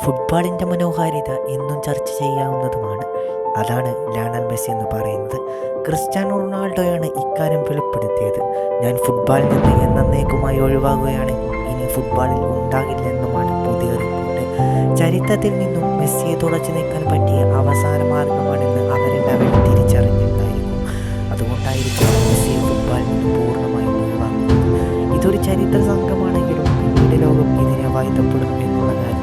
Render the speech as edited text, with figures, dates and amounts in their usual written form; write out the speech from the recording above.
ഫുട്ബോളിൻ്റെ മനോഹാരിത എന്നും ചർച്ച ചെയ്യാവുന്നതുമാണ്. അതാണ് ലയണൽ മെസ്സി എന്ന് പറയുന്നത്. ക്രിസ്ത്യാനോ റൊണാൾഡോയാണ് ഇക്കാര്യം വെളിപ്പെടുത്തിയത്. ഞാൻ ഫുട്ബോളിൽ നിന്ന് എന്നേക്കുമായി ഒഴിവാകുകയാണെങ്കിൽ ഇനി ഫുട്ബോളിൽ ഉണ്ടാകില്ലെന്നുമാണ് പുതിയ റിപ്പോർട്ട്. ചരിത്രത്തിൽ നിന്നും മെസ്സിയെ തുടച്ചു നീക്കാൻ പറ്റിയ അവസാന മാർഗമാണെന്ന് അവരെല്ലാവരും തിരിച്ചറിഞ്ഞിട്ടുണ്ടായിരിക്കും. അതുകൊണ്ടായിരിക്കും മെസ്സിയെ ഫുട്ബോളിൽ നിന്ന് പൂർണ്ണമായും ഒഴിവാക്കുന്നത്. ഇതൊരു ചരിത്ര സംഘമാണെങ്കിലും പിന്നീട് ലോകം ഇതിനെ വാഴ്ത്തപ്പെടും എന്നുള്ള കാര്യം